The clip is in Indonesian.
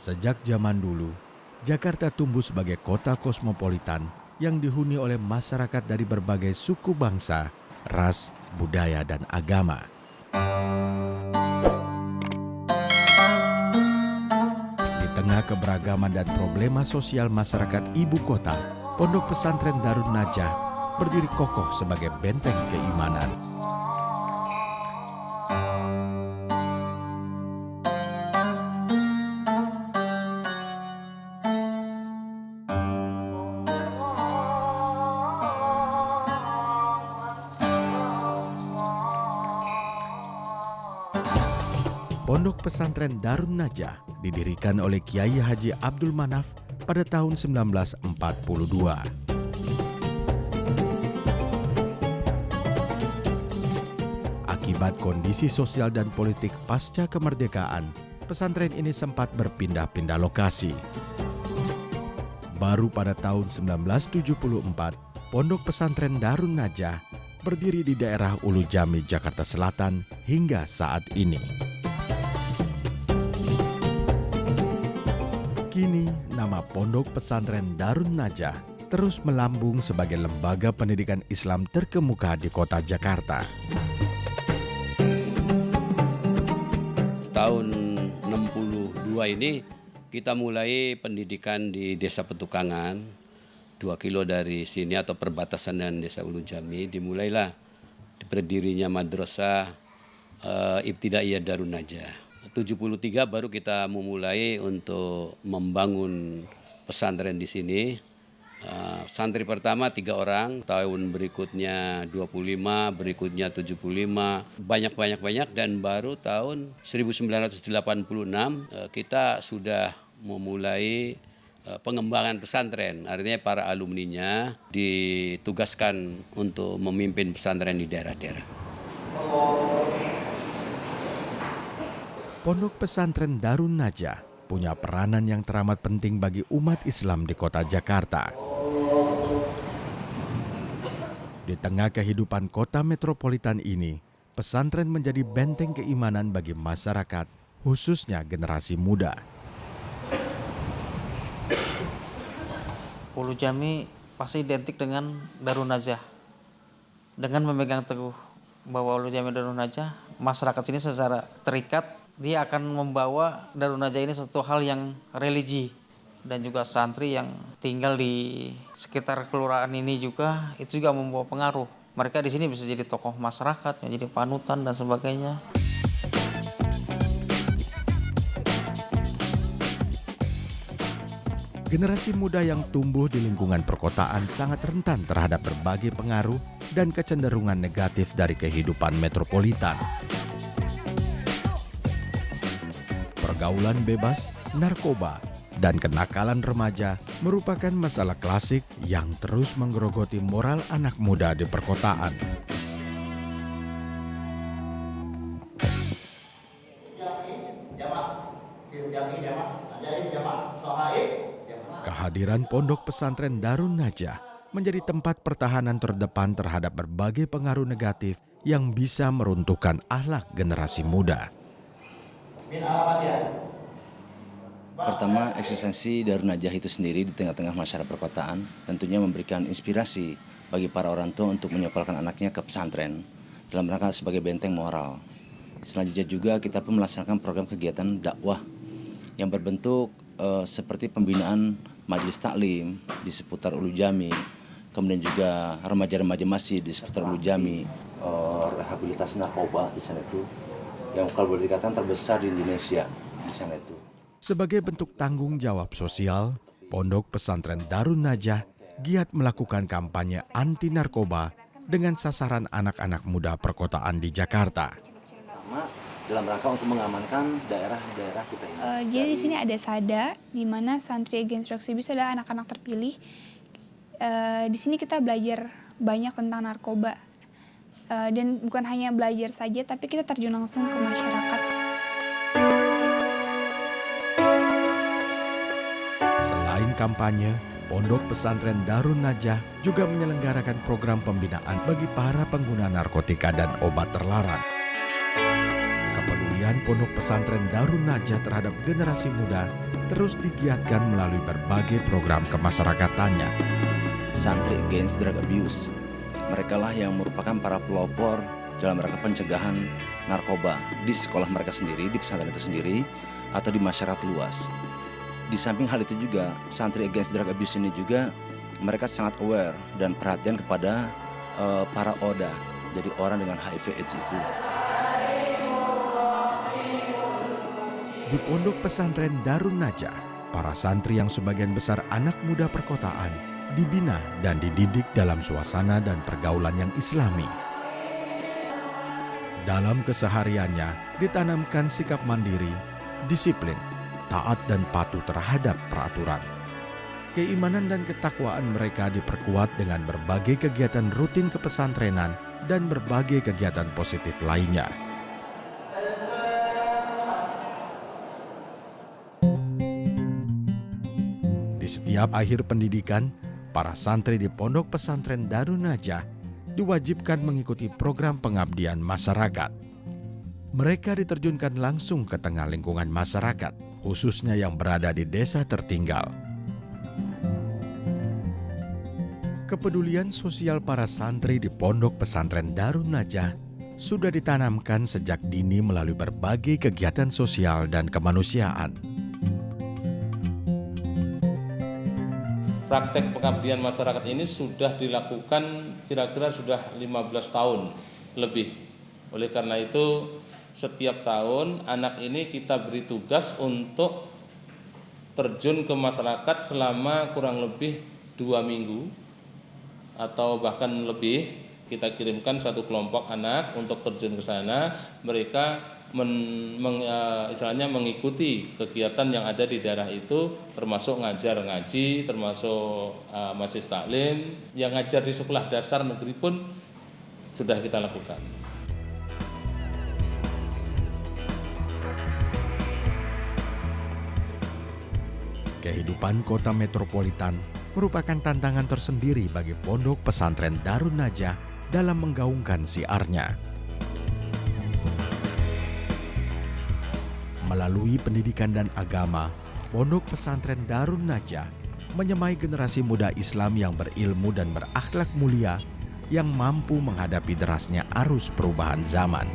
Sejak zaman dulu, Jakarta tumbuh sebagai kota kosmopolitan yang dihuni oleh masyarakat dari berbagai suku bangsa, ras, budaya, dan agama. Di tengah keberagaman dan problema sosial masyarakat ibu kota, Pondok Pesantren Darun Najah berdiri kokoh sebagai benteng keimanan. Pondok Pesantren Darun Najah didirikan oleh Kiai Haji Abdul Manaf pada tahun 1942. Akibat kondisi sosial dan politik pasca kemerdekaan, pesantren ini sempat berpindah-pindah lokasi. Baru pada tahun 1974, Pondok Pesantren Darun Najah berdiri di daerah Ulu Jami, Jakarta Selatan hingga saat ini. Kini, nama Pondok Pesantren Darun Najah terus melambung sebagai lembaga pendidikan Islam terkemuka di kota Jakarta. Tahun 62 ini kita mulai pendidikan di Desa Petukangan, 2 kilo dari sini atau perbatasan dengan Desa Ulu Jami. Dimulailah berdirinya Madrasah Ibtidaiyah Darun Najah. 73 baru kita memulai untuk membangun pesantren di sini. Santri pertama 3 orang, tahun berikutnya 25, berikutnya 75, banyak, dan baru tahun 1986 kita sudah memulai pengembangan pesantren. Artinya para alumninya ditugaskan untuk memimpin pesantren di daerah-daerah. Pondok Pesantren Darun Najah punya peranan yang teramat penting bagi umat Islam di kota Jakarta. Di tengah kehidupan kota metropolitan ini, pesantren menjadi benteng keimanan bagi masyarakat, khususnya generasi muda. Ulu Jami pasti identik dengan Darun Najah. Dengan memegang teguh bahwa Ulu Jami Darun Najah, masyarakat sini secara terikat, dia akan membawa Darun Najah ini suatu hal yang religi. Dan juga santri yang tinggal di sekitar kelurahan ini juga, itu juga membawa pengaruh. Mereka di sini bisa jadi tokoh masyarakat, jadi panutan dan sebagainya. Generasi muda yang tumbuh di lingkungan perkotaan sangat rentan terhadap berbagai pengaruh dan kecenderungan negatif dari kehidupan metropolitan. Pergaulan bebas, narkoba, dan kenakalan remaja merupakan masalah klasik yang terus menggerogoti moral anak muda di perkotaan. Kehadiran Pondok Pesantren Darun Najah menjadi tempat pertahanan terdepan terhadap berbagai pengaruh negatif yang bisa meruntuhkan akhlak generasi muda. Pertama, eksistensi Darun Najah itu sendiri di tengah-tengah masyarakat perkotaan tentunya memberikan inspirasi bagi para orang tua untuk menyekolahkan anaknya ke pesantren dalam rangka sebagai benteng moral. Selanjutnya juga kita pun melaksanakan program kegiatan dakwah yang berbentuk seperti pembinaan majelis taklim di seputar Ulu Jami, kemudian juga remaja-remaja masjid di seputar Ulu Jami, rehabilitasi narkoba di sana itu yang kalau boleh dikatakan terbesar di Indonesia di sana itu. Sebagai bentuk tanggung jawab sosial, Pondok Pesantren Darun Najah giat melakukan kampanye anti narkoba dengan sasaran anak-anak muda perkotaan di Jakarta. Dalam rangka untuk mengamankan daerah-daerah kita ini. Jadi di sini ada SADA, di mana santri Agensi Bisa adalah anak-anak terpilih. Di sini kita belajar banyak tentang narkoba. Dan bukan hanya belajar saja, tapi kita terjun langsung ke masyarakat. Selain kampanye, Pondok Pesantren Darun Najah juga menyelenggarakan program pembinaan bagi para pengguna narkotika dan obat terlarang. Kepedulian Pengabdian Pondok Pesantren Darun Najah terhadap generasi muda terus digiatkan melalui berbagai program kemasyarakatannya. Santri Against Drug Abuse, mereka lah yang merupakan para pelopor dalam rangka pencegahan narkoba di sekolah mereka sendiri, di pesantren itu sendiri, atau di masyarakat luas. Di samping hal itu juga, Santri Against Drug Abuse ini juga mereka sangat aware dan perhatian kepada para ODA, jadi orang dengan HIV/AIDS itu. Di Pondok Pesantren Darun Najah, para santri yang sebagian besar anak muda perkotaan dibina dan dididik dalam suasana dan pergaulan yang islami. Dalam kesehariannya ditanamkan sikap mandiri, disiplin, taat dan patuh terhadap peraturan. Keimanan dan ketakwaan mereka diperkuat dengan berbagai kegiatan rutin kepesantrenan dan berbagai kegiatan positif lainnya. Di setiap akhir pendidikan, para santri di Pondok Pesantren Darun Najah diwajibkan mengikuti program pengabdian masyarakat. Mereka diterjunkan langsung ke tengah lingkungan masyarakat, khususnya yang berada di desa tertinggal. Kepedulian sosial para santri di Pondok Pesantren Darun Najah sudah ditanamkan sejak dini melalui berbagai kegiatan sosial dan kemanusiaan. Praktek pengabdian masyarakat ini sudah dilakukan kira-kira sudah 15 tahun lebih. Oleh karena itu setiap tahun anak ini kita beri tugas untuk terjun ke masyarakat selama kurang lebih 2 minggu atau bahkan lebih. Kita kirimkan satu kelompok anak untuk terjun ke sana. Mereka istilahnya mengikuti kegiatan yang ada di daerah itu, termasuk ngajar ngaji, termasuk majelis taklim, yang ngajar di sekolah dasar negeri pun sudah kita lakukan. Kehidupan kota metropolitan merupakan tantangan tersendiri bagi Pondok Pesantren Darun Najah dalam menggaungkan siarnya. Melalui pendidikan dan agama, Pondok Pesantren Darun Najah menyemai generasi muda Islam yang berilmu dan berakhlak mulia yang mampu menghadapi derasnya arus perubahan zaman.